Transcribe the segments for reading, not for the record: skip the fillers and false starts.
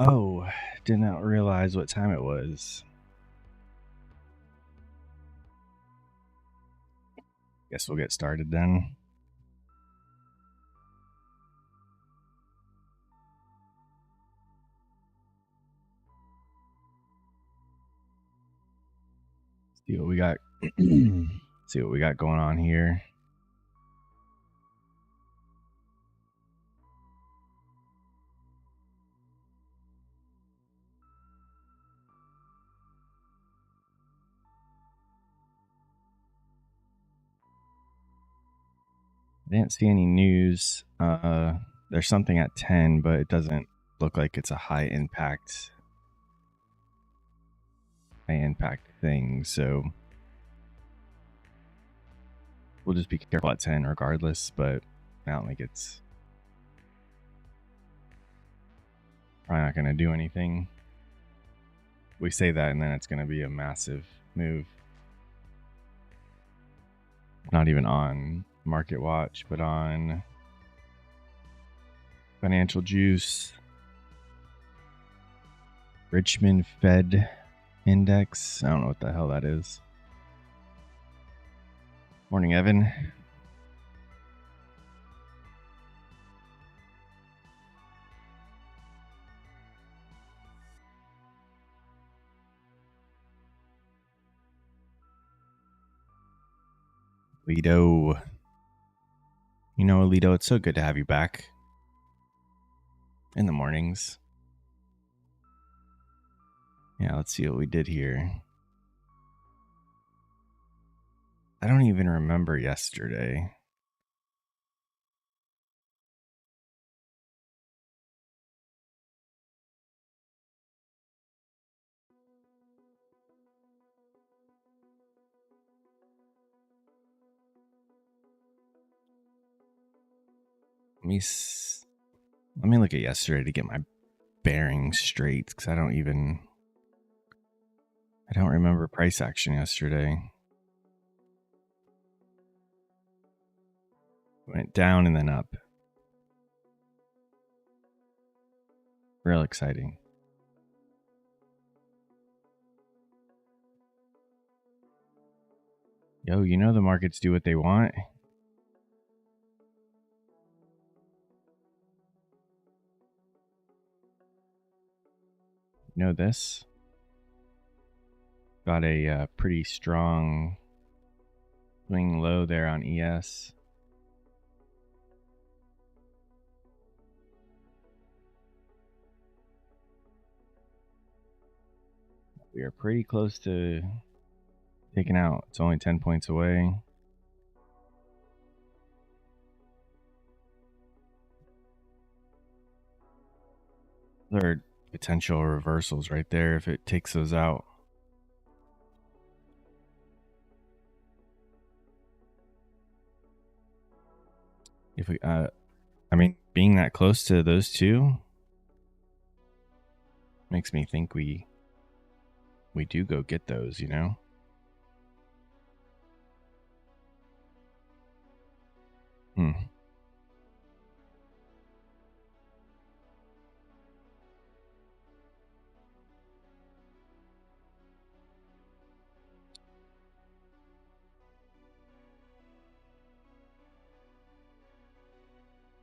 Oh, did not realize what time it was. Guess we'll get started then. See what we got. See what we got going on here. I didn't see any news. There's something at 10, but it doesn't look like it's a high impact thing. So we'll just be careful at 10 regardless, but I don't think it's probably not going to do anything. We say that and then it's going to be a massive move. Not even on Market Watch, but on Financial Juice, Richmond Fed Index. I don't know what the hell that is. Morning, Evan. Alito. You know, Alito, it's so good to have you back in the mornings. Yeah, let's see what we did here. I don't even remember yesterday. Let me look at yesterday to get my bearings straight, because I don't remember price action yesterday. Went down and then up. Real exciting. Yo, you know the markets do what they want. You know this? Got a pretty strong swing low there on ES. We are pretty close to taking out. It's only 10 points away. There are potential reversals right there if it takes those out. If we, I mean, being that close to those two makes me think we do go get those, you know?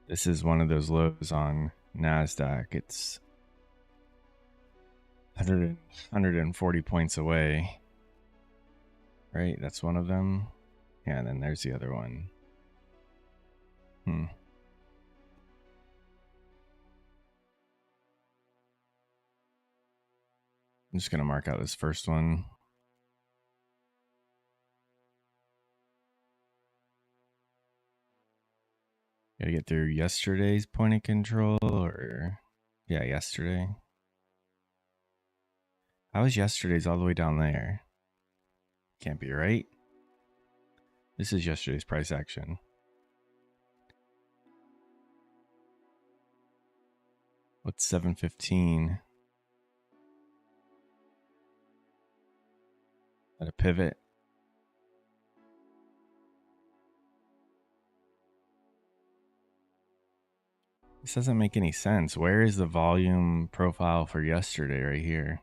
This is one of those lows on Nasdaq. It's 140 points away. Right? That's one of them. Yeah, and then there's the other one. I'm just going to mark out this first one. Gotta get through yesterday's point of control, or yeah, yesterday. How was yesterday's all the way down there? Can't be right. This is yesterday's price action. What's 715? At a pivot. This doesn't make any sense. Where is the volume profile for yesterday? Right here.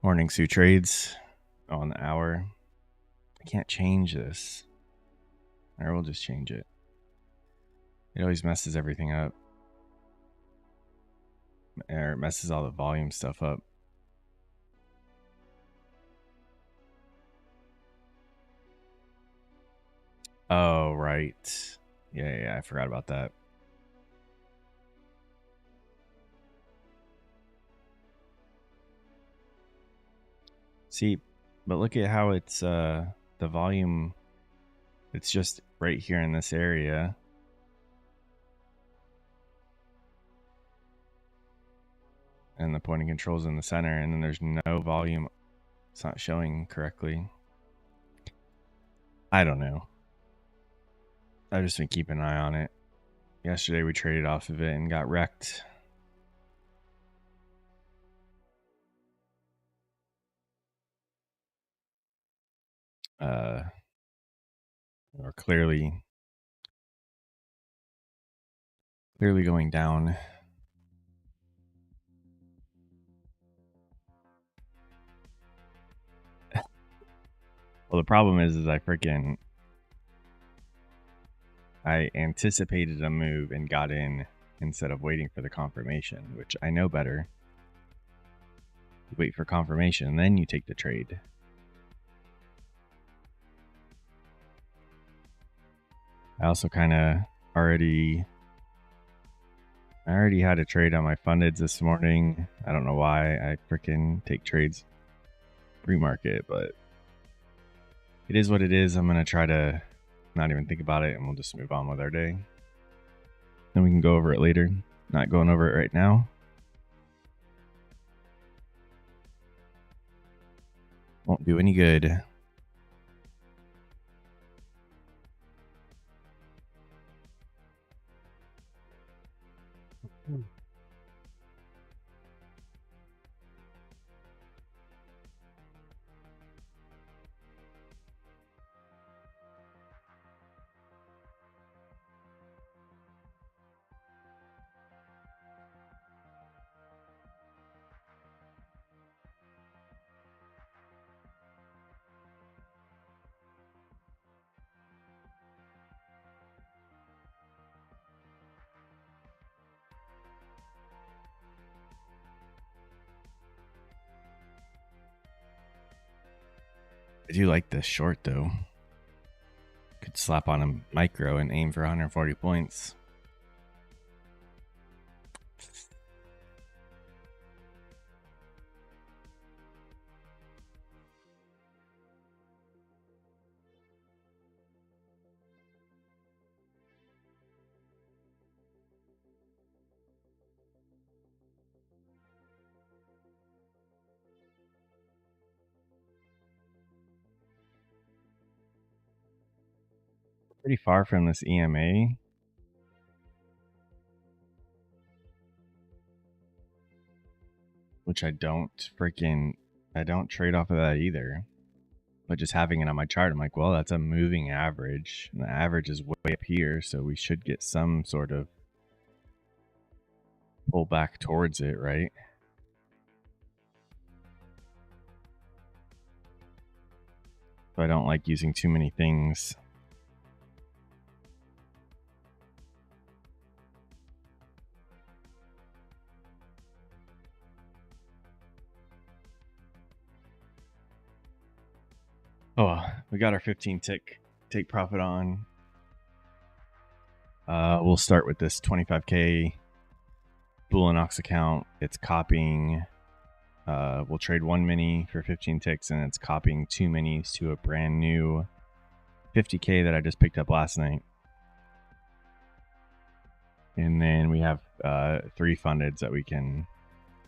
Morning Sioux trades on the hour. I can't change this. Or we'll just change it. It always messes everything up. Or it messes all the volume stuff up. Oh, right. Yeah, I forgot about that. See, but look at how it's the volume, it's just right here in this area. And the pointing control's in the center, and then there's no volume. It's not showing correctly. I don't know. I've just been keeping an eye on it. Yesterday we traded off of it and got wrecked. Or clearly going down. Well, the problem is I anticipated a move and got in instead of waiting for the confirmation, which I know better. You wait for confirmation, then you take the trade. I also kind of already had a trade on my fundeds this morning. I don't know why I freaking take trades pre-market, but it is what it is. I'm going to try to not even think about it, and we'll just move on with our day. Then we can go over it later. Not going over it right now. Won't do any good. I do like this short though. Could slap on a micro and aim for 140 points. Pretty far from this EMA. Which I don't trade off of that either. But just having it on my chart, I'm like, well, that's a moving average. And the average is way up here, so we should get some sort of pull back towards it, right? So I don't like using too many things. Oh, we got our 15 tick take profit on. We'll start with this 25K Bull and Ox account. It's copying. We'll trade one mini for 15 ticks, and it's copying 2 minis to a brand new 50K that I just picked up last night. And then we have 3 fundeds that we can.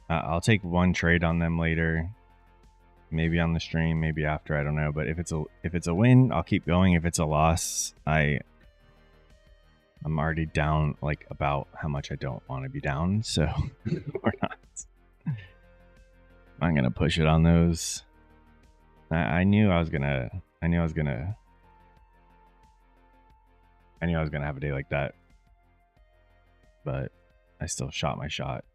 I'll take one trade on them later. Maybe on the stream, maybe after, I don't know. But if it's a win, I'll keep going. If it's a loss, I'm already down like about how much I don't want to be down, so we're not. I'm gonna push it on those. I knew I was gonna have a day like that. but I still shot my shot.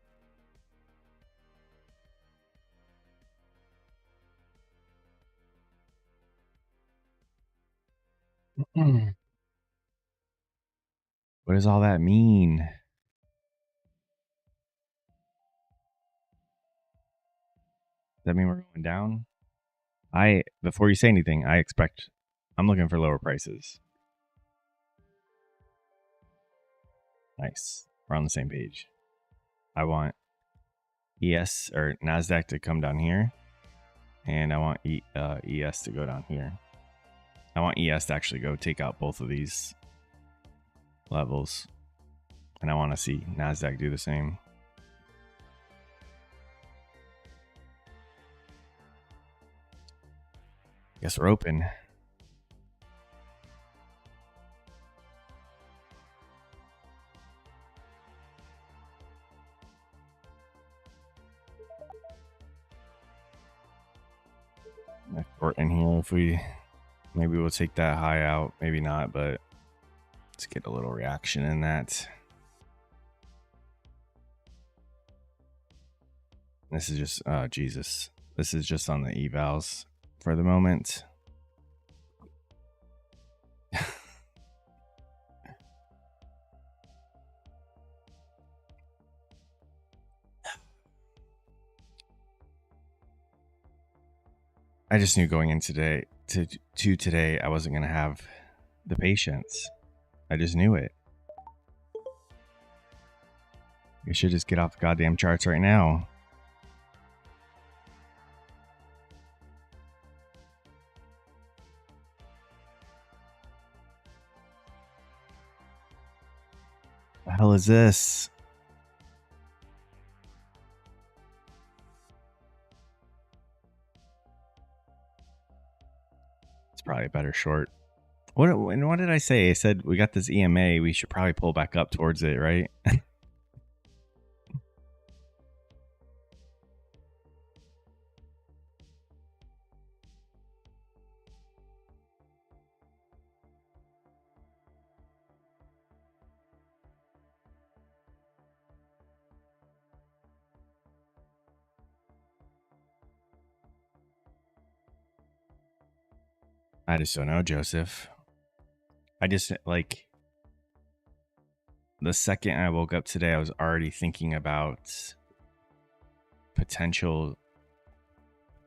What does all that mean? Does that mean we're going down? Before you say anything, I'm looking for lower prices. Nice. We're on the same page. I want ES or Nasdaq to come down here, and I want ES to go down here. I want ES to actually go take out both of these levels, and I want to see Nasdaq do the same. Guess we're open. Short in here if maybe we'll take that high out, maybe not, but let's get a little reaction in that. This is just Jesus. This is just on the evals for the moment. I just knew going in today I wasn't gonna have the patience. I just knew it. You should just get off the goddamn charts right now. The hell is this? It's probably a better short. What did I say? I said we got this EMA. We should probably pull back up towards it, right? I just don't know, Joseph. I just like the second I woke up today, I was already thinking about potential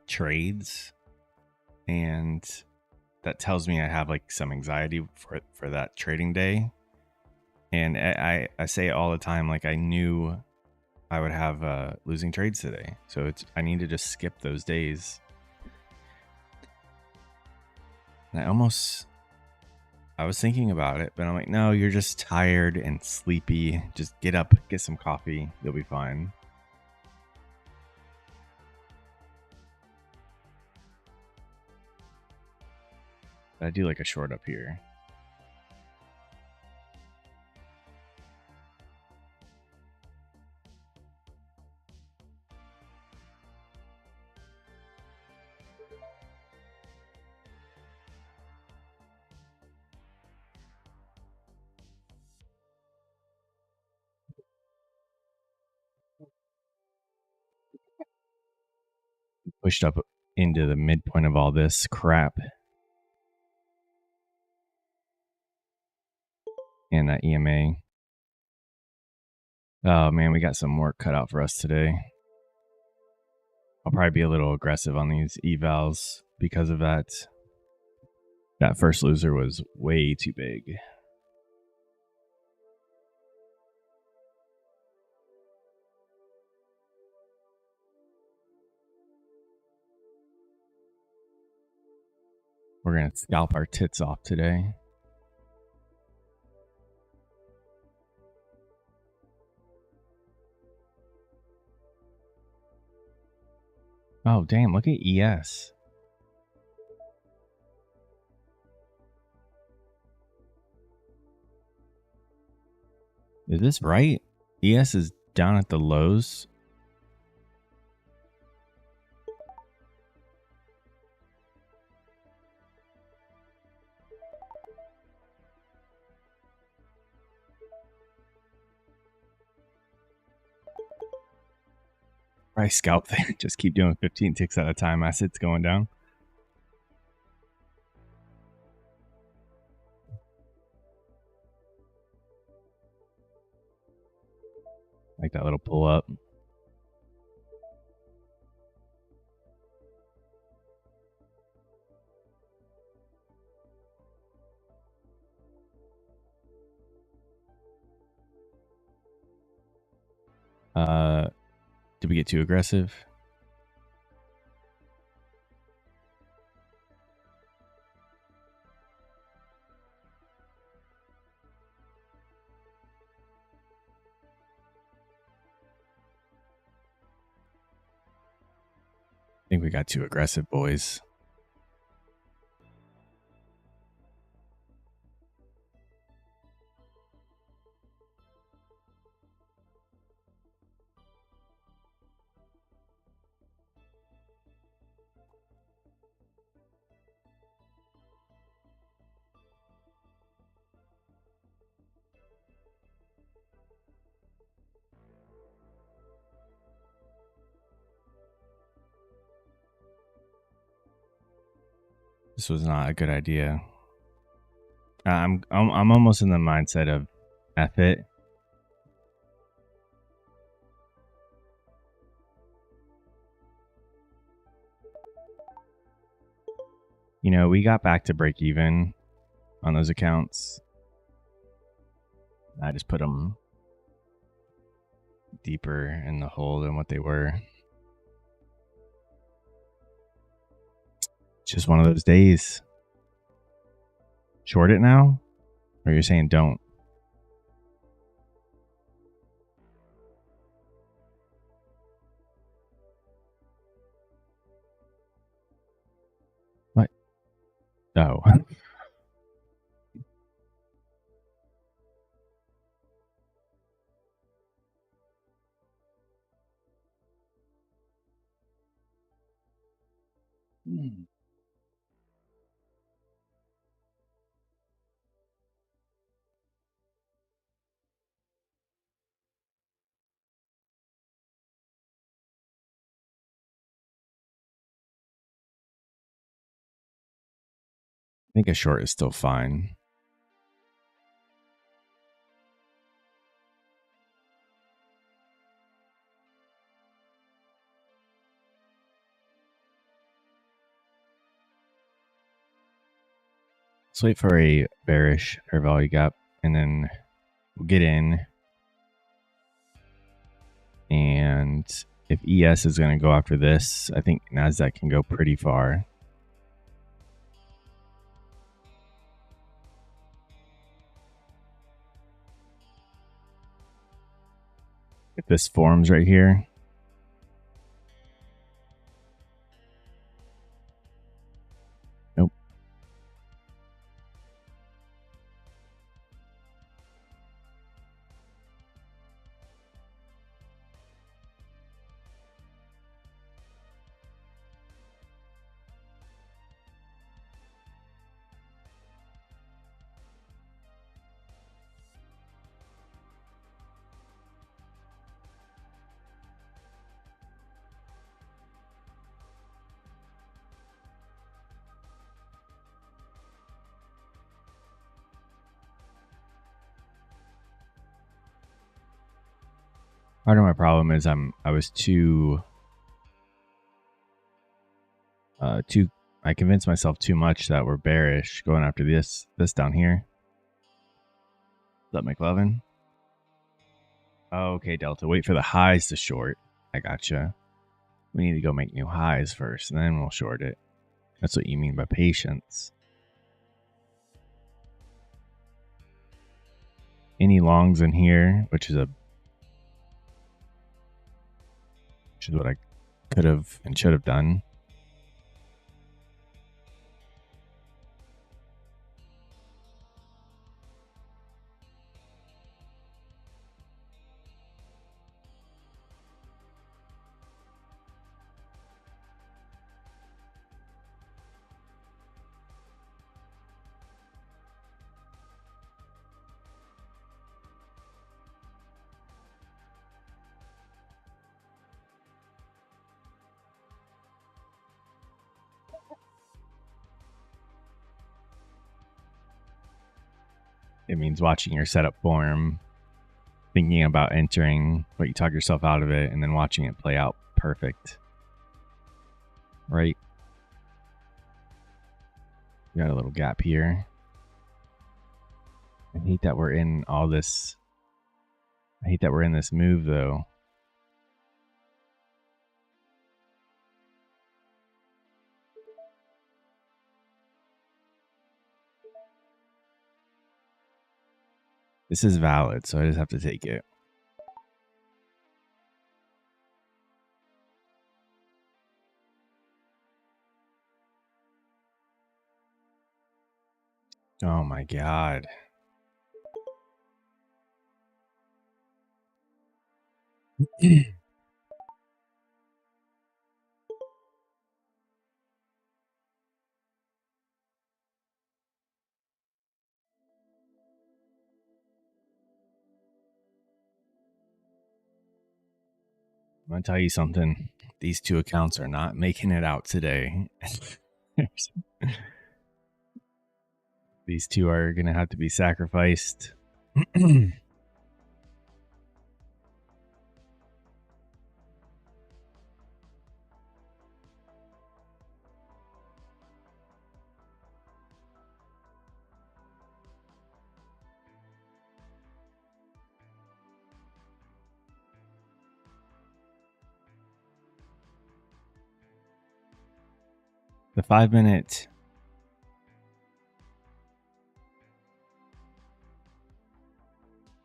trades, and that tells me I have like some anxiety for that trading day. And I say it all the time, like I knew I would have losing trades today, so I need to just skip those days. And I was thinking about it, but I'm like, no, you're just tired and sleepy. Just get up, get some coffee. You'll be fine. I do like a short up here. Pushed up into the midpoint of all this crap. And that EMA. Oh man, we got some work cut out for us today. I'll probably be a little aggressive on these evals because of that. That first loser was way too big. We're going to scalp our tits off today. Oh, damn. Look at ES. Is this right? ES is down at the lows. Probably scalp thing. Just keep doing 15 ticks at a time as it's going down. Like that little pull up. Did we get too aggressive? I think we got too aggressive, boys. This was not a good idea. I'm almost in the mindset of F it. You know, we got back to break even on those accounts. I just put them deeper in the hole than what they were. It's just one of those days. Short it now? Or you're saying don't? What? Oh. I think a short is still fine. Let's wait for a bearish fair value gap and then we'll get in. And if ES is going to go after this, I think Nasdaq can go pretty far. If this forms right here, nope. Part of my problem is I was too I convinced myself too much that we're bearish going after this down here. Is that McLovin? Oh, okay, Delta. Wait for the highs to short. I gotcha. We need to go make new highs first, and then we'll short it. That's what you mean by patience. Any longs in here, which is what I could have and should have done. it means watching your setup form, thinking about entering, but you talk yourself out of it, and then watching it play out perfect. Right? We got a little gap here. I hate that we're in all this. I hate that we're in this move, though. This is valid, so I just have to take it. Oh my god. I'm gonna tell you something. These two accounts are not making it out today. These two are gonna have to be sacrificed. The 5-minute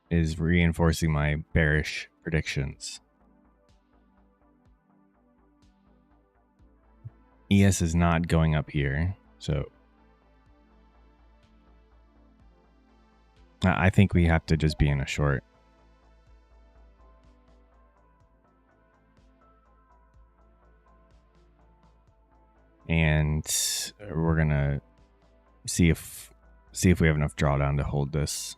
is reinforcing my bearish predictions. ES is not going up here, so I think we have to just be in a short. And we're gonna see if we have enough drawdown to hold this.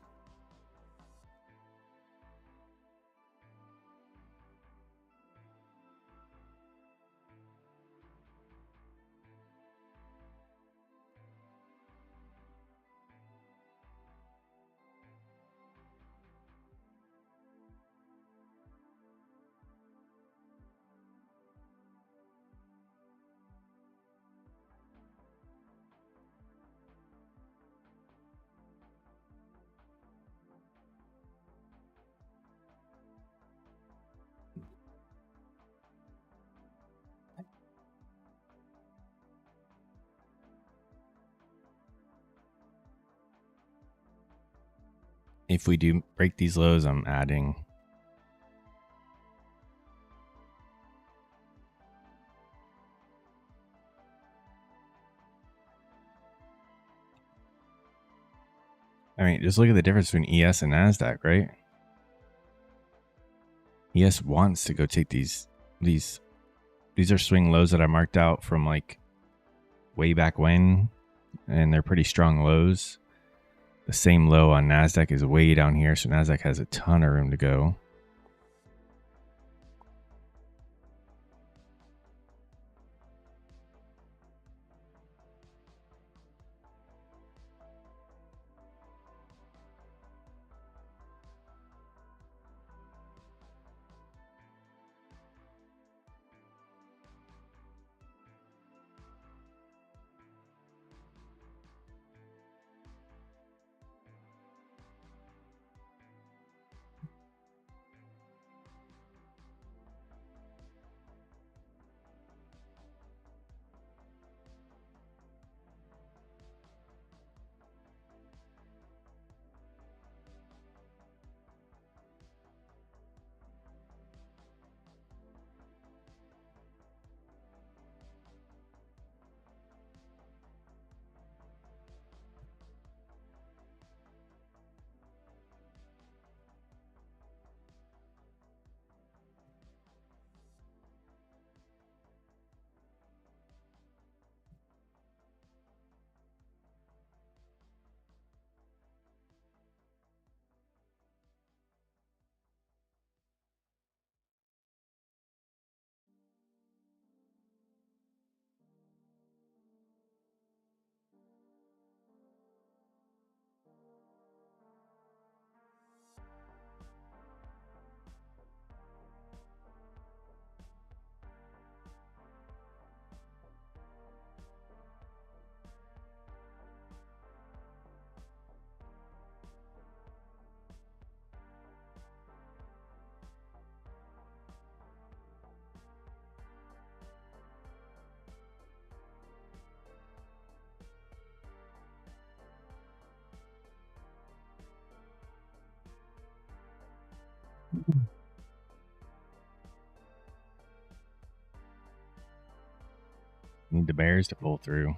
If we do break these lows, I'm adding. I mean, just look at the difference between ES and Nasdaq, right? ES wants to go take these are swing lows that I marked out from like way back when, and they're pretty strong lows. The same low on Nasdaq is way down here, so Nasdaq has a ton of room to go. Need the bears to pull through.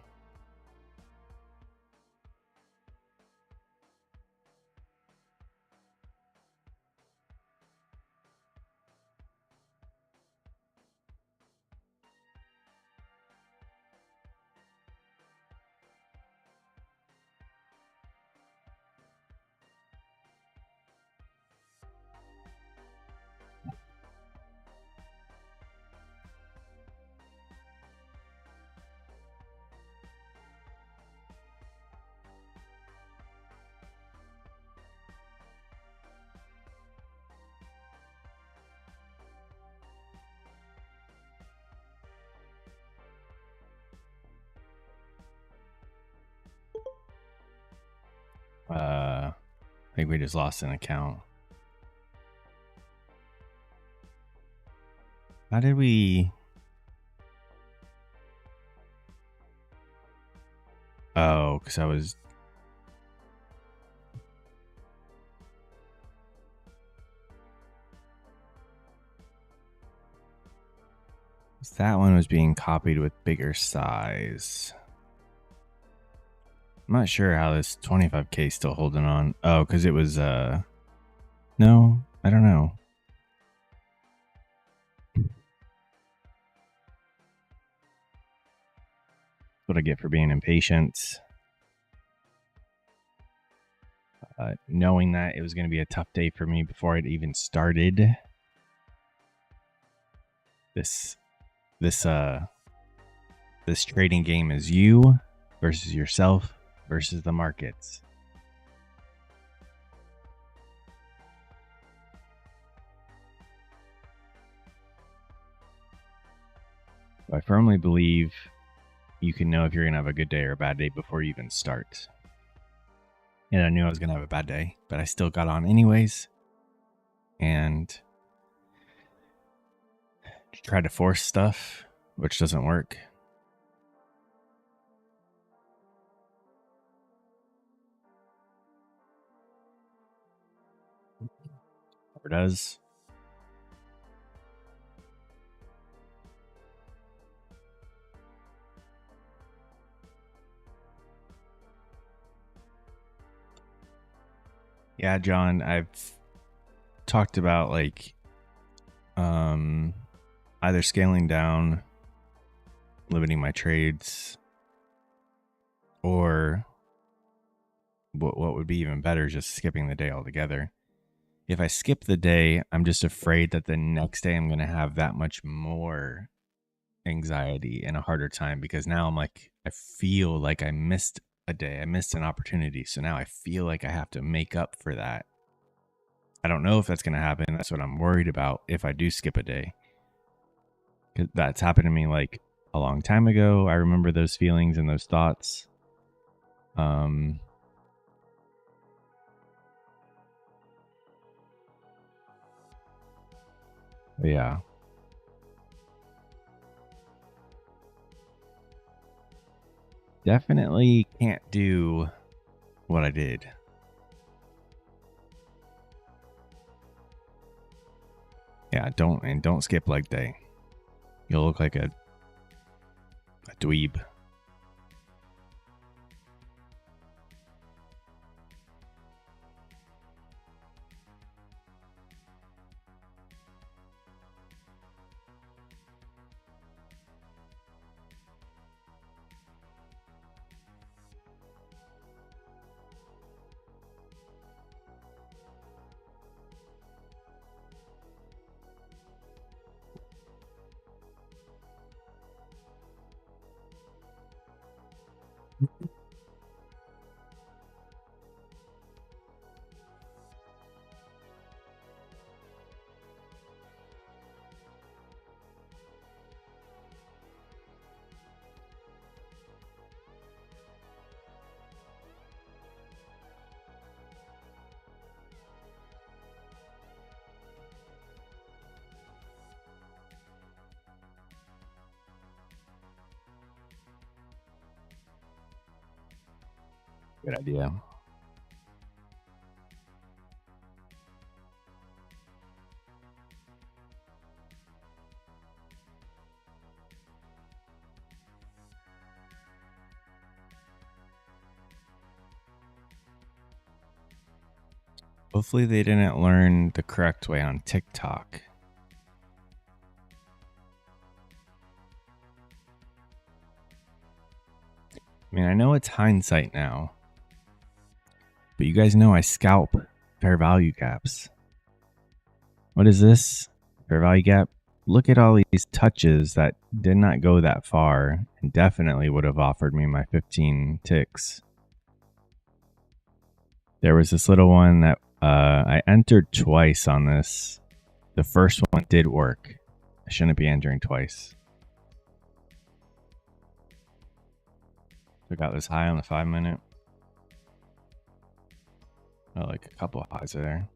I think we just lost an account. How did we? Oh, because I was. That one was being copied with bigger size. I'm not sure how this 25K is still holding on. Oh, because it was, no, I don't know. What I get for being impatient. Knowing that it was going to be a tough day for me before it even started. This trading game is you versus yourself versus the markets. I firmly believe you can know if you're going to have a good day or a bad day before you even start. And I knew I was going to have a bad day, but I still got on anyways. And tried to force stuff, which doesn't work. Never does. Yeah, John, I've talked about like either scaling down, limiting my trades, or what would be even better is just skipping the day altogether. If I skip the day, I'm just afraid that the next day I'm going to have that much more anxiety and a harder time, because now I'm like, I feel like I missed a day. I missed an opportunity. So now I feel like I have to make up for that. I don't know if that's going to happen. That's what I'm worried about if I do skip a day. 'Cause that's happened to me like a long time ago. I remember those feelings and those thoughts. Yeah. Definitely can't do what I did. Yeah, don't skip leg day. You'll look like a dweeb. Good idea. Hopefully they didn't learn the correct way on TikTok. I mean, I know it's hindsight now, but you guys know I scalp fair value gaps. What is this? Fair value gap? Look at all these touches that did not go that far and definitely would have offered me my 15 ticks. There was this little one that I entered twice on this. The first one did work. I shouldn't be entering twice. So I got this high on the 5 minute. Oh, like a couple of highs there.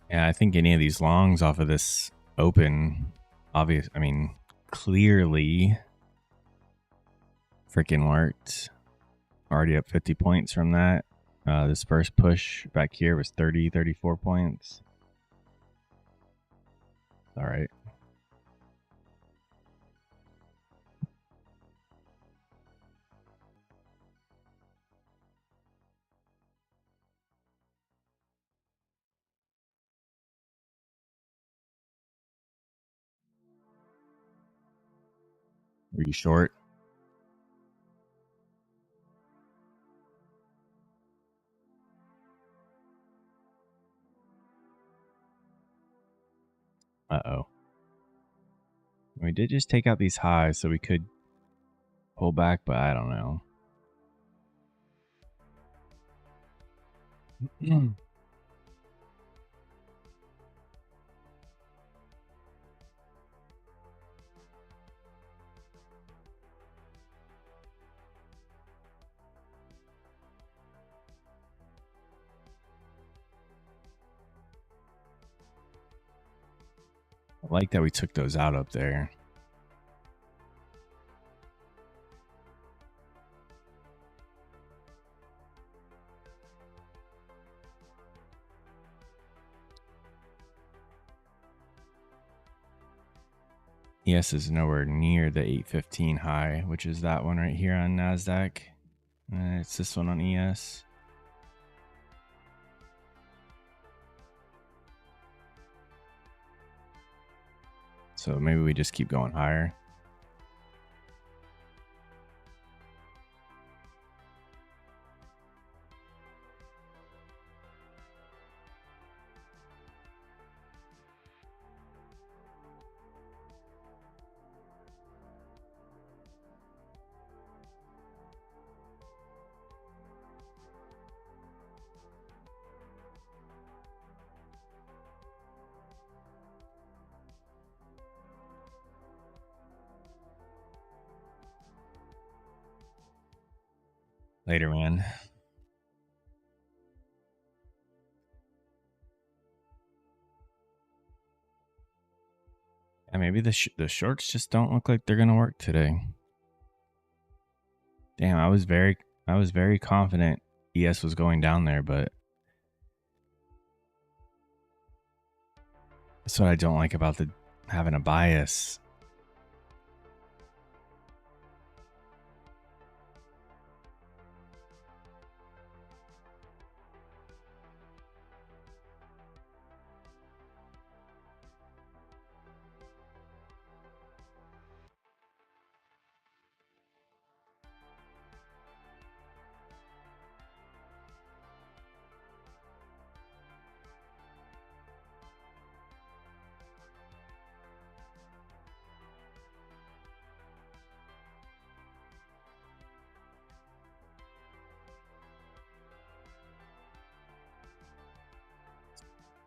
Yeah, I think any of these longs off of this open, clearly freaking worked. Already up 50 points from that. This first push back here was 34 points. All right. Were you short? Uh-oh. We did just take out these highs, so we could pull back, but I don't know. I like that we took those out up there. ES is nowhere near the 815 high, which is that one right here on Nasdaq. It's this one on ES. So maybe we just keep going higher. Later, man. Yeah, maybe the shorts just don't look like they're gonna work today. Damn, I was very confident ES was going down there, but that's what I don't like about having a bias.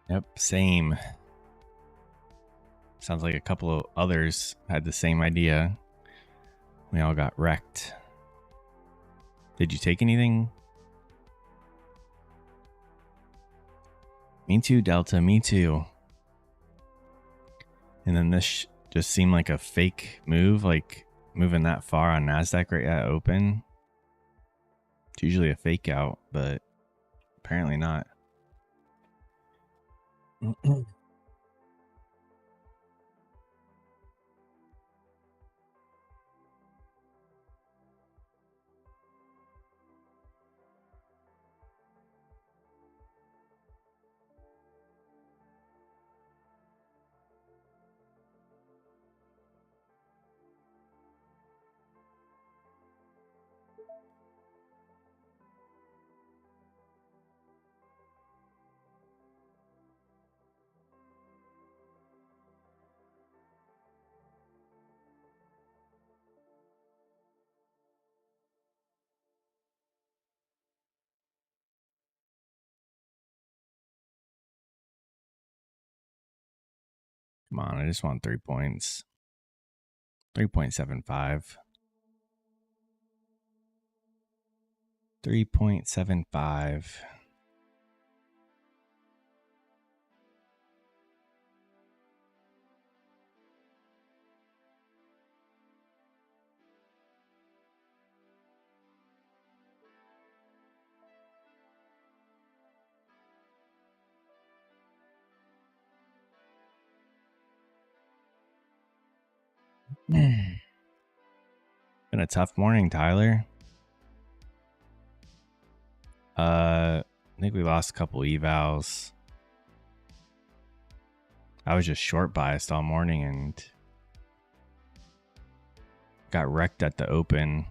Yep, same. Sounds like a couple of others had the same idea. We all got wrecked. Did you take anything? Me too, Delta. Me too. And then this just seemed like a fake move, like moving that far on Nasdaq right at open. It's usually a fake out, but apparently not. Come on, I just want 3 points. 3.75. 3.75. Been a tough morning, Tyler. I think we lost a couple evals. I was just short biased all morning and got wrecked at the open.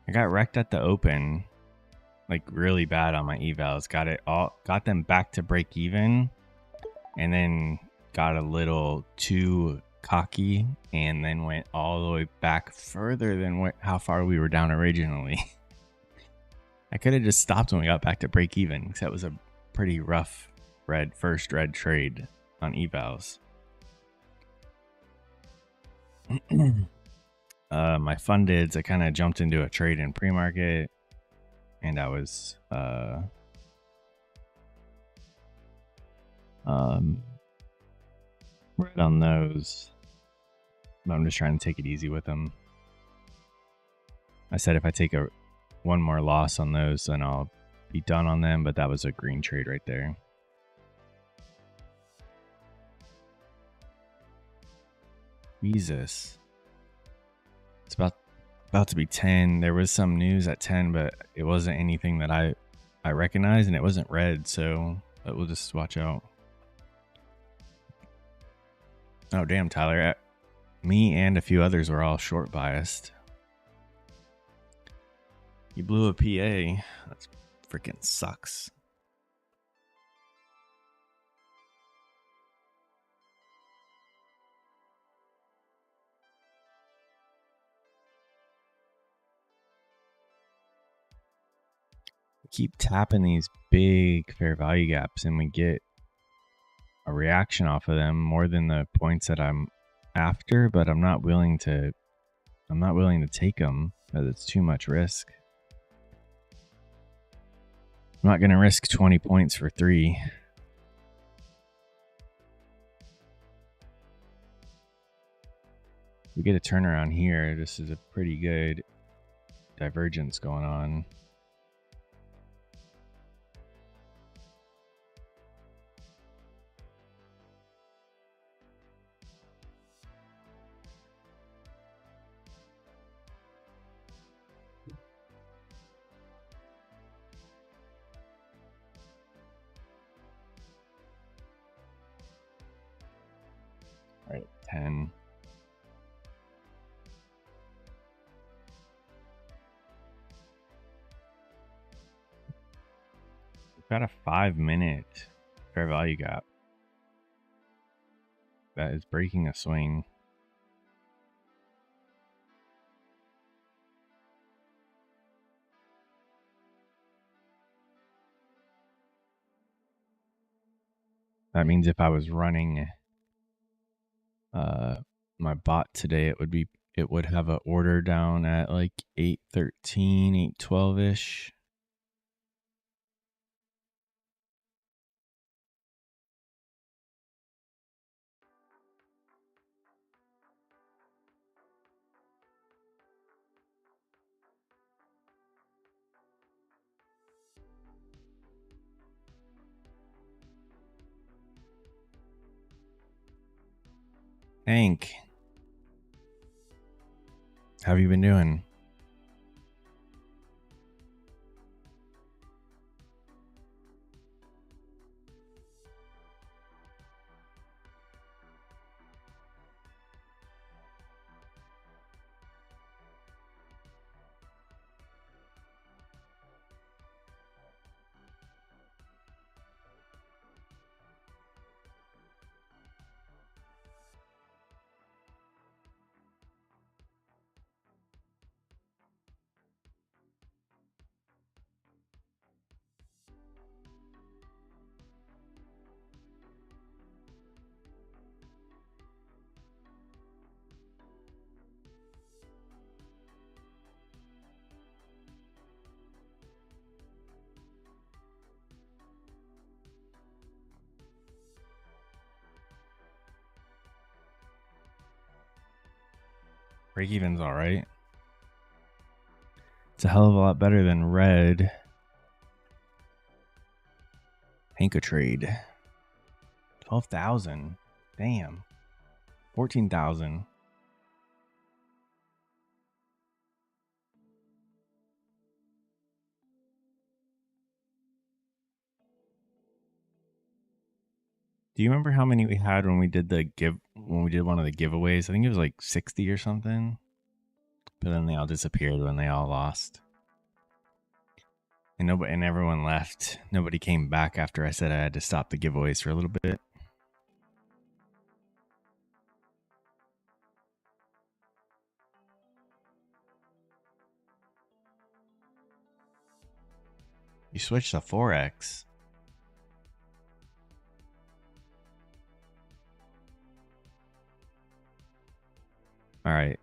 I got wrecked at the open, like really bad on my evals. Got them back to break even, and then got a little too cocky, and then went all the way back further than how far we were down originally. I could have just stopped when we got back to break even, because that was a pretty rough first red trade on evals. My fundeds, I kind of jumped into a trade in pre-market, and I was red on those, but I'm just trying to take it easy with them. I said if I take one more loss on those, then I'll be done on them, but that was a green trade right there. Jesus. It's about to be 10. There was some news at 10, but it wasn't anything that I recognized, and it wasn't red, so we'll just watch out. Oh, damn, Tyler. Me and a few others were all short biased. You blew a PA. That freaking sucks. We keep tapping these big fair value gaps, and we get a reaction off of them more than the points that I'm after, but I'm not willing to take them because it's too much risk. I'm not going to risk 20 points for 3. We get a turnaround here. This is a pretty good divergence going on. All right, 10. We've got a 5-minute fair value gap that is breaking a swing. That means if I was running my bot today, it would have an order down at like 813, 812 ish. Hank, how have you been doing? Break even's all right. It's a hell of a lot better than red. Hank a trade. 12,000. Damn. 14,000. Do you remember how many we had when we did one of the giveaways? I think it was like 60 or something. But then they all disappeared when they all lost. And everyone left. Nobody came back after I said I had to stop the giveaways for a little bit. You switched to Forex. All right.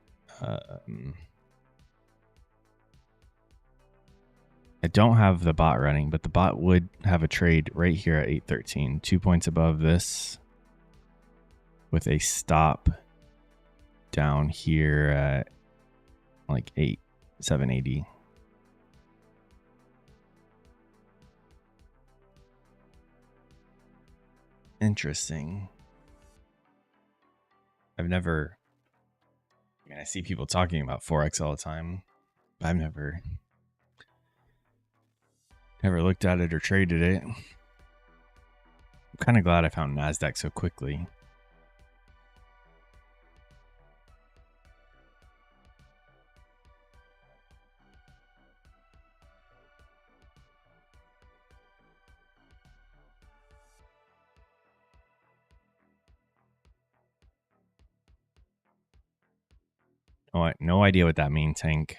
I don't have the bot running, but the bot would have a trade right here at 813, 2 points above this, with a stop down here at like 780. Interesting. I see people talking about Forex all the time, but I've never looked at it or traded it. I'm kind of glad I found Nasdaq so quickly. Oh, no idea what that means, Hank.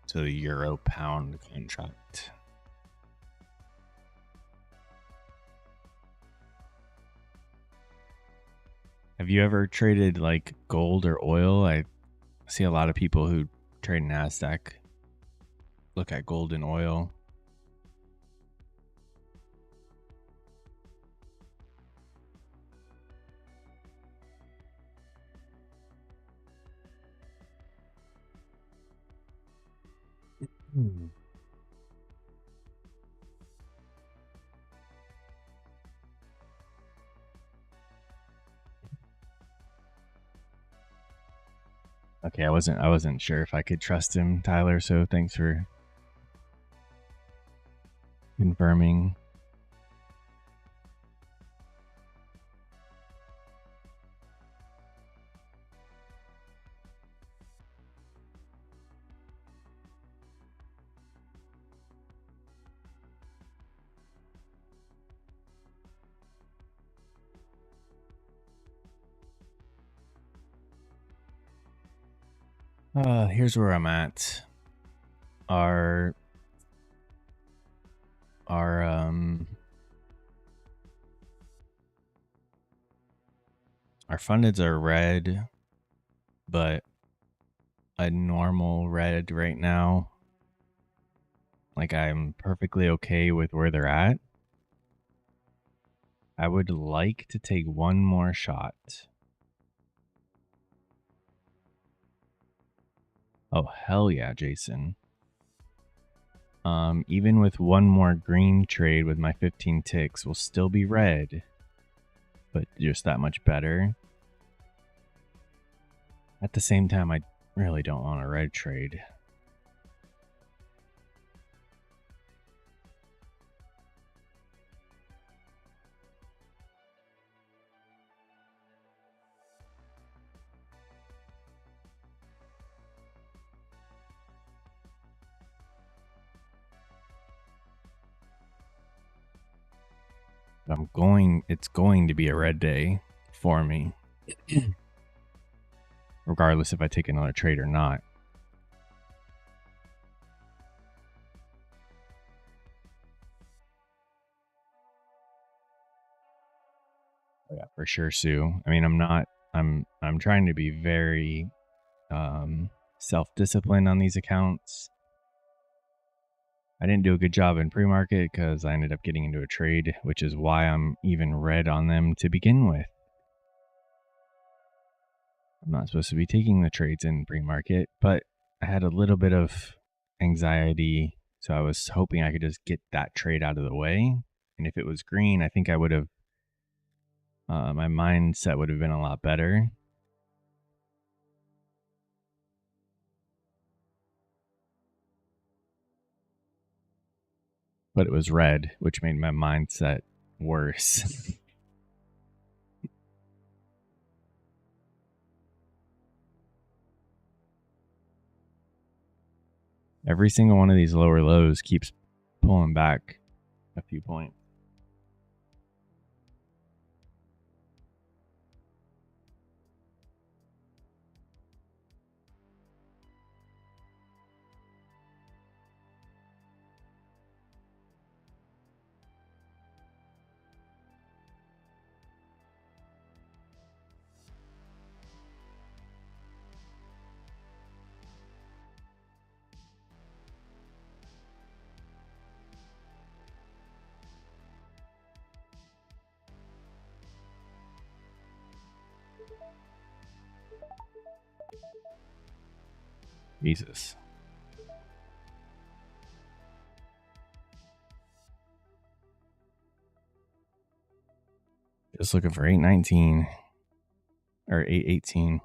To the euro pound contract. Have you ever traded like gold or oil? I see a lot of people who trade Nasdaq look at gold and oil. Okay, I wasn't sure if I could trust him, Tyler, so thanks for confirming. Here's where I'm at. Our fundeds are red, but a normal red right now. Like, I'm perfectly okay with where they're at. I would like to take one more shot. Oh, hell yeah, Jason. Even with one more green trade with my 15 ticks, will still be red, but just that much better. At the same time, I really don't want a red trade. It's going to be a red day for me, regardless if I take another trade or not. Oh, yeah, for sure, Sue. I mean, I'm trying to be very self-disciplined on these accounts. I didn't do a good job in pre-market because I ended up getting into a trade, which is why I'm even red on them to begin with. I'm not supposed to be taking the trades in pre-market, but I had a little bit of anxiety, so I was hoping I could just get that trade out of the way. And if it was green, I think I would have, my mindset would have been a lot better. But it was red, which made my mindset worse. Every single one of these lower lows keeps pulling back a few points. Jesus. Just looking for 819 or 818.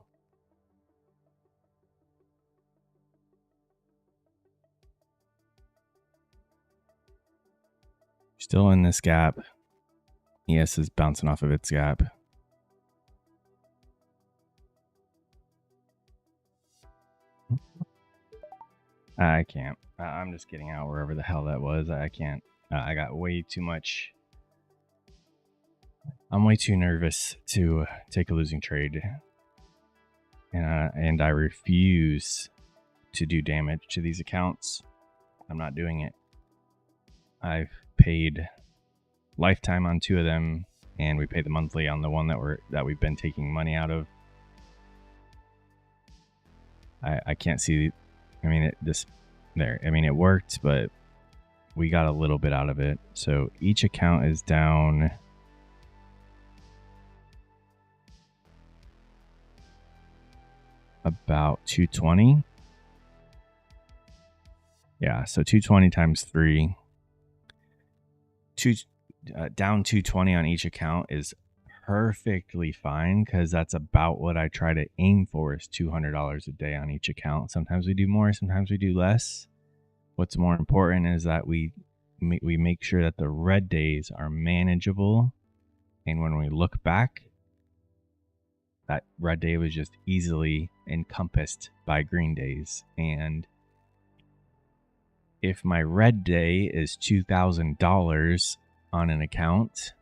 Still in this gap. ES is bouncing off of its gap. I can't. I'm just getting out wherever the hell that was. I can't. I got way too much. I'm way too nervous to take a losing trade. And I refuse to do damage to these accounts. I'm not doing it. I've paid lifetime on 2 of them, and we pay the monthly on the one that we've been taking money out of. I can't see. I mean, it worked, but we got a little bit out of it. So each account is down about 220. Yeah, so 220 times 3. Down 220 on each account is perfectly fine because that's about what I try to aim for is $200 a day on each account. Sometimes we do more, sometimes we do less. What's more important is that we make sure that the red days are manageable, and when we look back, that red day was just easily encompassed by green days. And if my red day is $2,000 on an account,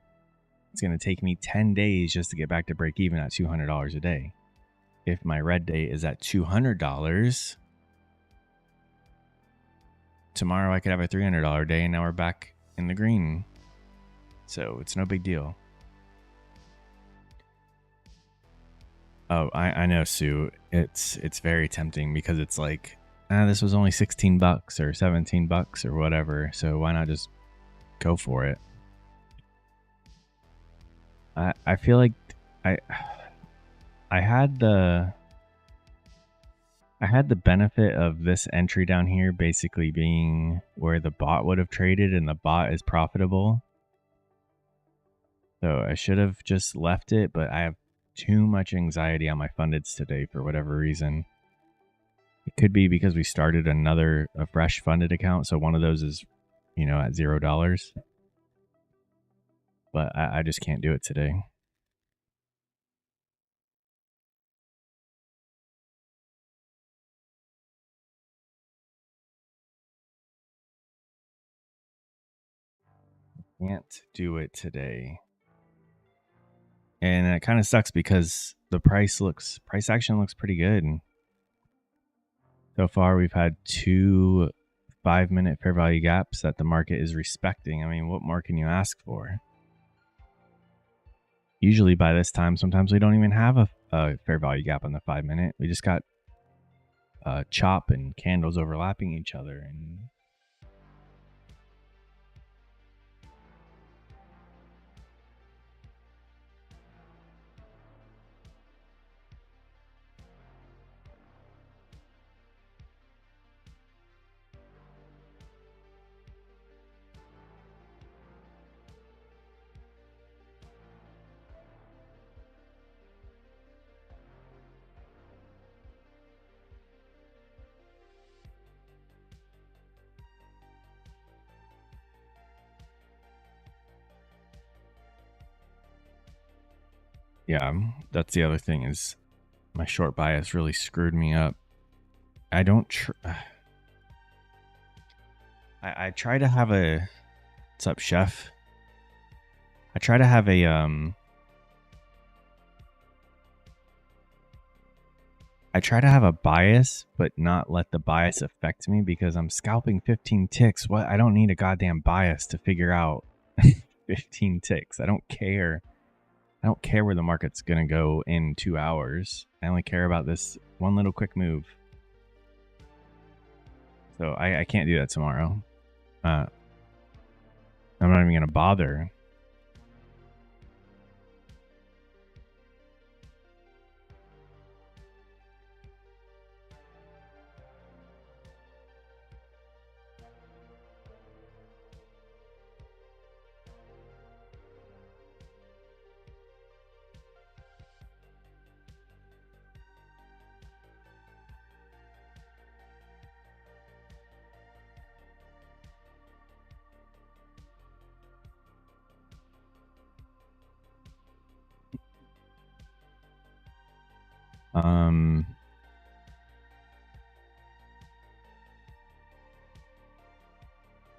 it's going to take me 10 days just to get back to break even at $200 a day. If my red day is at $200, tomorrow I could have a $300 day and now we're back in the green. So it's no big deal. Oh, I know, Sue. It's very tempting because it's like, this was only $16 or $17 or whatever. So why not just go for it? I feel like I had the benefit of this entry down here basically being where the bot would have traded and the bot is profitable. So I should have just left it, but I have too much anxiety on my fundeds today for whatever reason. It could be because we started a fresh funded account. So one of those is, at $0. But I just can't do it today. Can't do it today. And it kind of sucks because the price action looks pretty good. So far, we've had 2 5-minute fair value gaps that the market is respecting. I mean, what more can you ask for? Usually by this time, sometimes we don't even have a fair value gap on the 5-minute. We just got chop and candles overlapping each other. And yeah, that's the other thing is my short bias really screwed me up. I don't I try to have a what's up, chef? I try to have a bias, but not let the bias affect me because I'm scalping 15 ticks. What? I don't need a goddamn bias to figure out 15 ticks. I don't care. I don't care where the market's going to go in 2 hours. I only care about this one little quick move. So I can't do that tomorrow. I'm not even going to bother.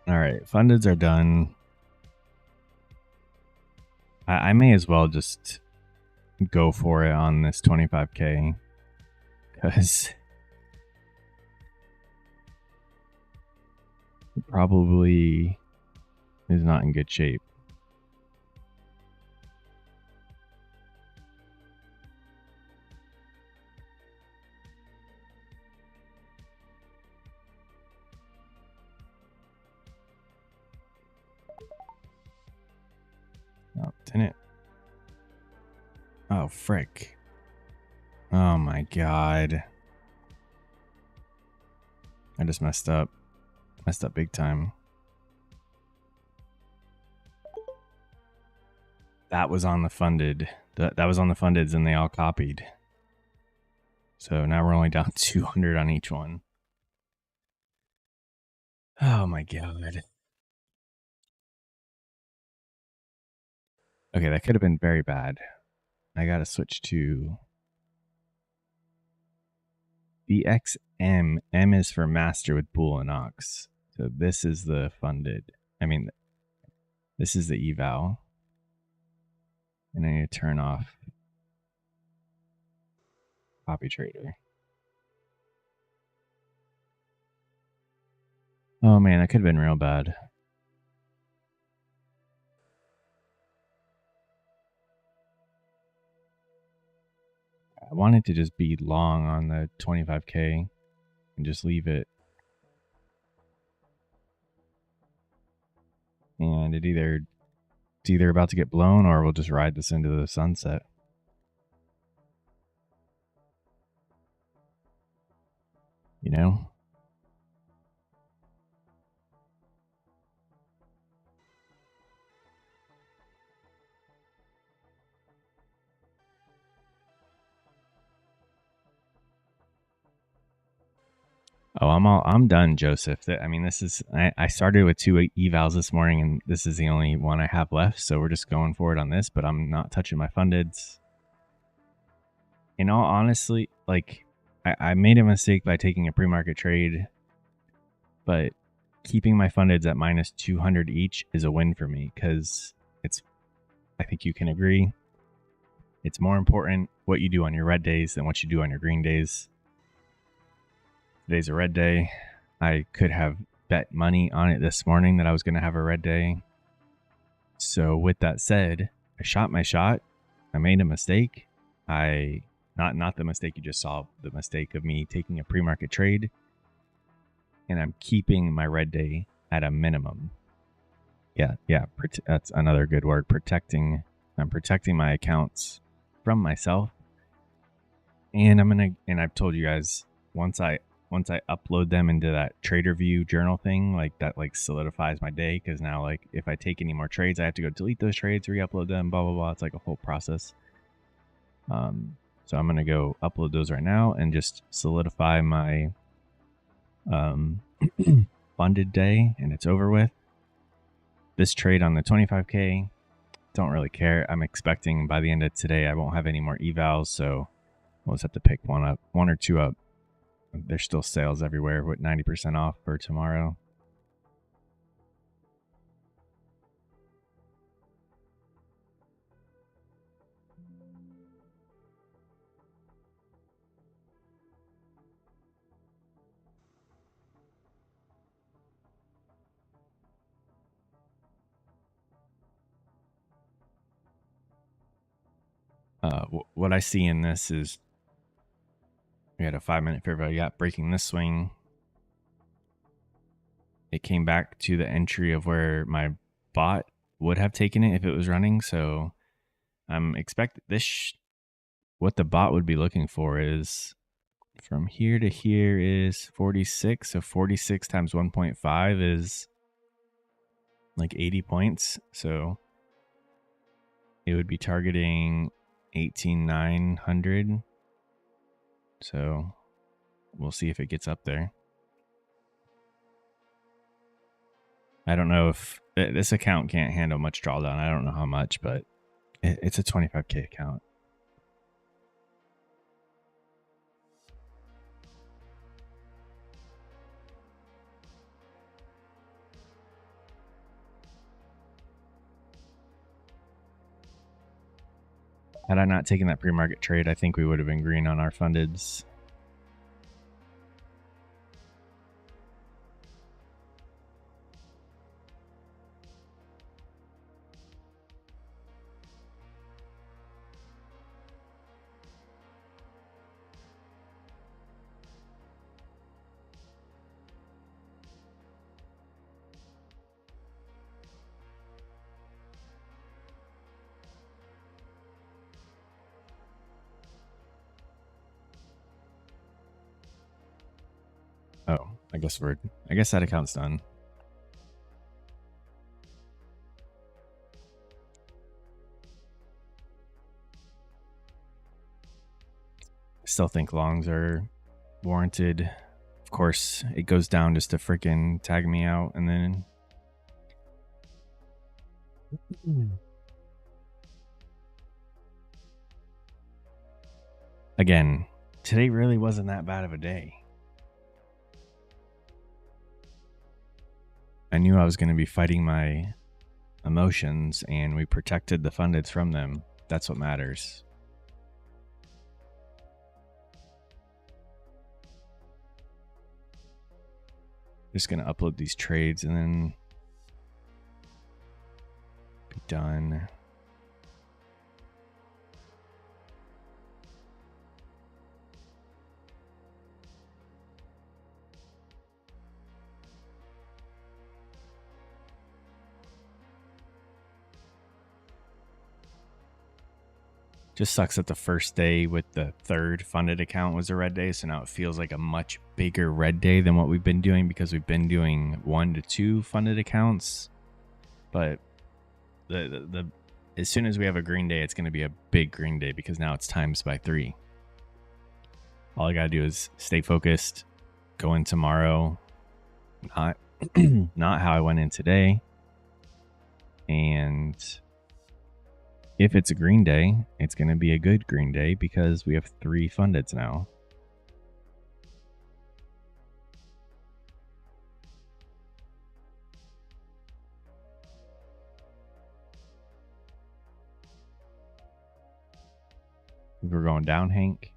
All right, fundeds are done. I may as well just go for it on this 25K because it probably is not in good shape. Oh, didn't it? Oh, frick. Oh my god. I just messed up. Messed up big time. that was on the funded. That was on the fundeds, and they all copied. So now we're only down 200 on each one. Oh my god. Okay, that could have been very bad. I gotta switch to BXM. M is for master with Bool and Ox. So this is the funded. I mean, this is the eval. And I need to turn off copy trader. Oh man, that could have been real bad. I wanted to just be long on the 25K and just leave it. And it's either about to get blown or we'll just ride this into the sunset. You know? Oh, I'm done, Joseph. I mean, this is I started with 2 evals this morning, and this is the only one I have left. So we're just going for it on this. But I'm not touching my fundeds. In all honesty, like I made a mistake by taking a pre-market trade, but keeping my fundeds at minus 200 each is a win for me because I think you can agree, it's more important what you do on your red days than what you do on your green days. Today's a red day. I could have bet money on it this morning that I was going to have a red day. So with that said, I shot my shot. I made a mistake. Not the mistake you just saw, the mistake of me taking a pre-market trade. And I'm keeping my red day at a minimum. Yeah, that's another good word, protecting. I'm protecting my accounts from myself. And I've told you guys, once I upload them into that trader view journal thing, like that like solidifies my day, because now like if I take any more trades, I have to go delete those trades, re-upload them, blah blah blah. It's like a whole process. So I'm gonna go upload those right now and just solidify my funded day, and it's over with. This trade on the 25K, don't really care. I'm expecting by the end of today I won't have any more evals, so we'll just have to pick one or two up. There's still sales everywhere with 90% off for tomorrow. What I see in this is we had a 5-minute fair value gap breaking this swing. It came back to the entry of where my bot would have taken it if it was running. So I'm expecting this. What the bot would be looking for is from here to here is 46. So 46 times 1.5 is like 80 points. So it would be targeting 18,900. So we'll see if it gets up there. I don't know if this account can't handle much drawdown. I don't know how much, but it's a 25K account. Had I not taken that pre-market trade, I think we would have been green on our fundeds. Oh, I guess that account's done. Still think longs are warranted. Of course, it goes down just to freaking tag me out, and then again, today really wasn't that bad of a day. I knew I was going to be fighting my emotions, and we protected the fundeds from them. That's what matters. Just going to upload these trades and then be done. Just sucks that the first day with the third funded account was a red day, so now it feels like a much bigger red day than what we've been doing, because we've been doing 1 to 2 funded accounts. But the as soon as we have a green day, it's going to be a big green day, because now it's times by 3. All I got to do is stay focused, go in tomorrow, not not how I went in today, and if it's a green day, it's going to be a good green day, because we have 3 fundeds now. We're going down, Hank.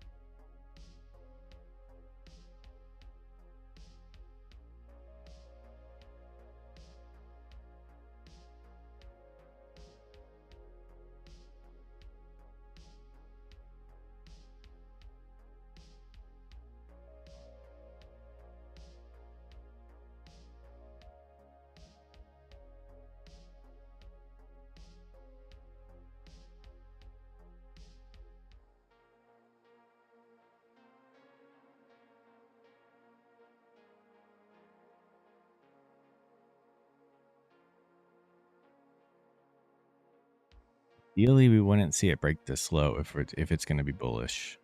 Ideally, we wouldn't see it break this low if it's going to be bullish.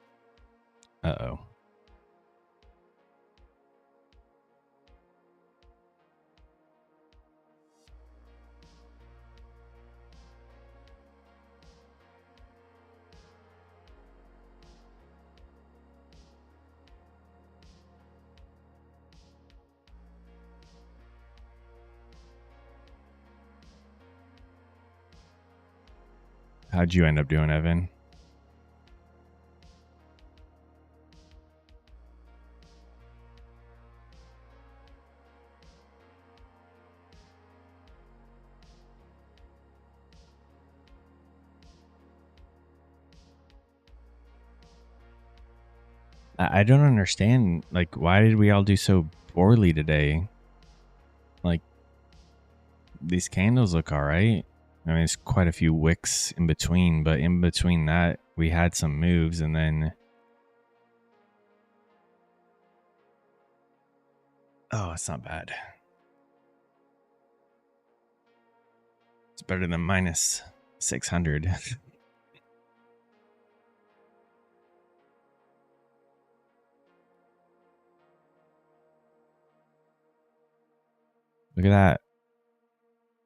Uh-oh. How'd you end up doing, Evan? I don't understand, like, why did we all do so poorly today? Like, these candles look all right. I mean, it's quite a few wicks in between, but in between that, we had some moves, and then... Oh, it's not bad. It's better than minus 600. Look at that.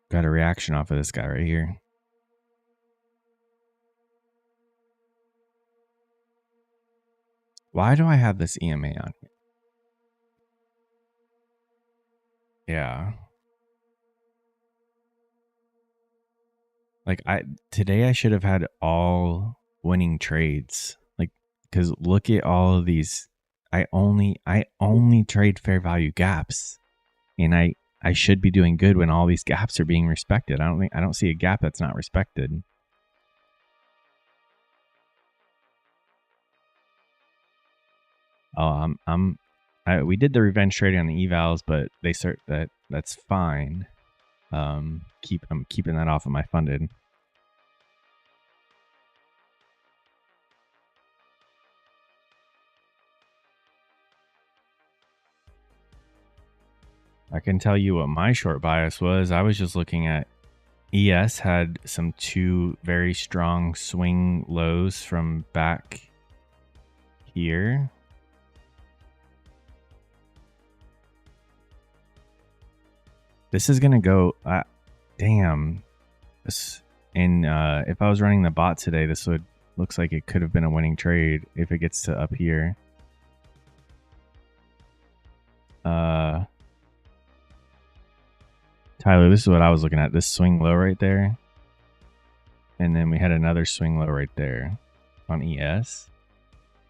Got a reaction off of this guy right here. Why do I have this EMA on here? Yeah. Like, today I should have had all winning trades. Like, because look at all of these. I only trade fair value gaps, and I should be doing good when all these gaps are being respected. I don't see a gap that's not respected. Oh, we did the revenge trading on the evals, but they start that's fine. I'm keeping that off of my funded. I can tell you what my short bias was. I was just looking at ES had some 2 very strong swing lows from back here. This is gonna go. Damn. And if I was running the bot today, this looks like it could have been a winning trade if it gets to up here. Tyler, this is what I was looking at. This swing low right there. And then we had another swing low right there on ES.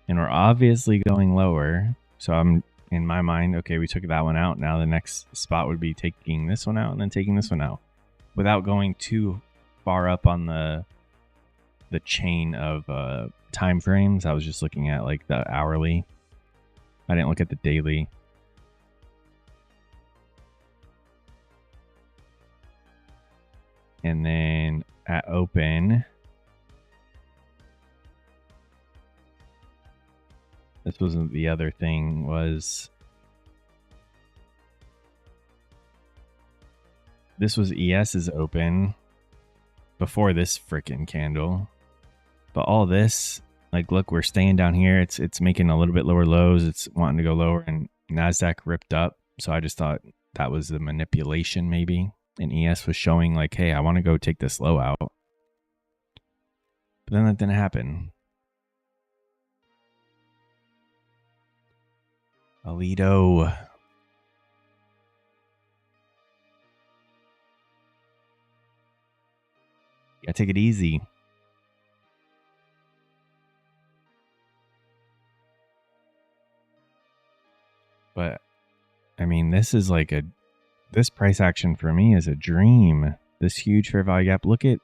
And we're obviously going lower. So I'm in my mind, okay, we took that one out. Now the next spot would be taking this one out and then taking this one out without going too far up on the chain of time frames. I was just looking at like the hourly. I didn't look at the daily. And then at open, this wasn't the other thing, was this was ES's open before this freaking candle. But all this, like, look, we're staying down here. It's making a little bit lower lows. It's wanting to go lower, and Nasdaq ripped up. So I just thought that was the manipulation maybe. And ES was showing like, hey, I want to go take this low out. But then that didn't happen. Alito. Yeah, take it easy. But I mean, this is like this price action for me is a dream. This huge fair value gap. Look at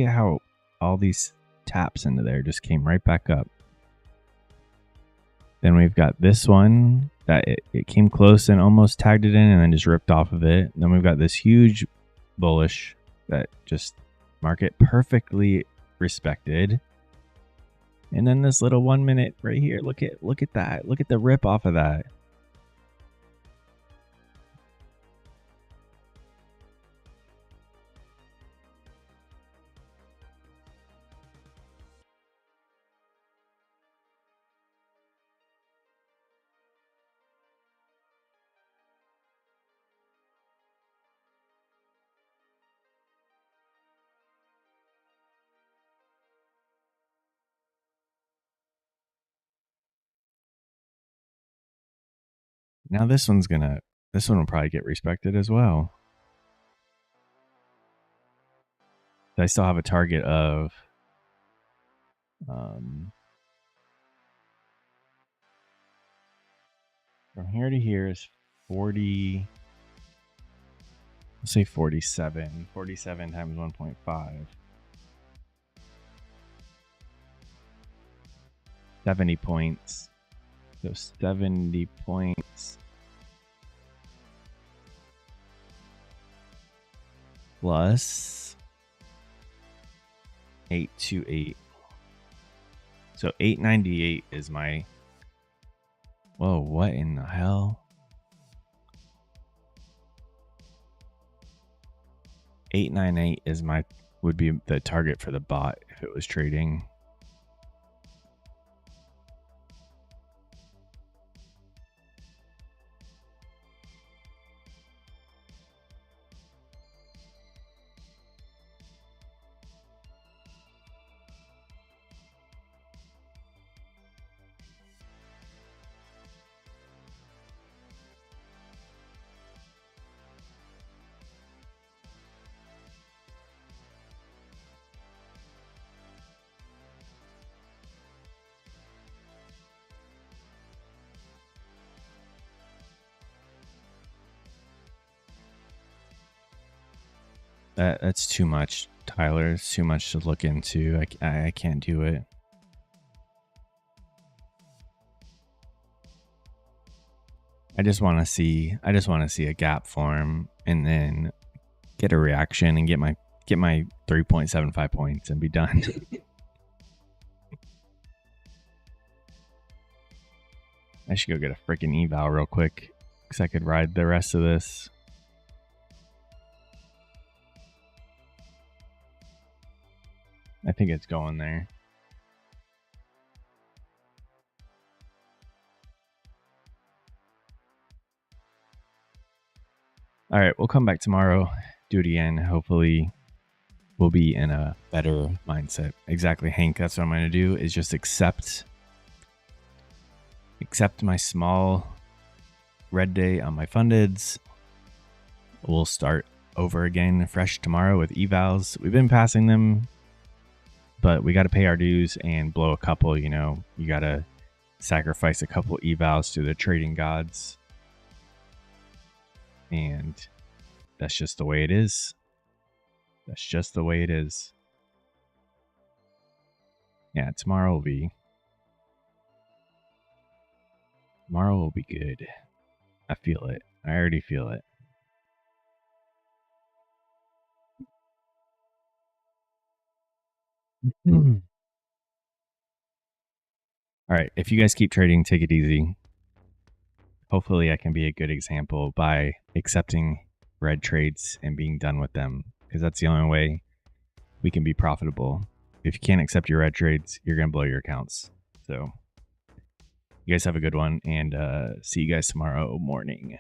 how all these taps into there just came right back up. Then we've got this one that it came close and almost tagged it in and then just ripped off of it. Then we've got this huge bullish that just market perfectly respected. And then this little 1 minute right here. Look at that. Look at the rip off of that. Now this one will probably get respected as well. I still have a target of from here to here is 40. Let's say 47. 47 times 1.5. 70 points. So 70 points plus 828. So 898 is my... Whoa, what in the hell? 898 is would be the target for the bot if it was trading. That's too much, Tyler. It's too much to look into. I can't do it. I just want to see a gap form and then get a reaction and get my 3.75 points and be done. I should go get a freaking eval real quick because I could ride the rest of this. I think it's going there. All right, we'll come back tomorrow, do it again. Hopefully we'll be in a better mindset. Exactly, Hank. That's what I'm going to do, is just accept my small red day on my fundeds. We'll start over again fresh tomorrow with evals. We've been passing them, but we got to pay our dues and blow a couple. You know, you got to sacrifice a couple evals to the trading gods, and that's just the way it is. That's just the way it is. Yeah, tomorrow will be good. I feel it. I already feel it. All right, if you guys keep trading, take it easy. Hopefully I can be a good example by accepting red trades and being done with them, because that's the only way we can be profitable. If you can't accept your red trades, you're going to blow your accounts. So you guys have a good one, and see you guys tomorrow morning.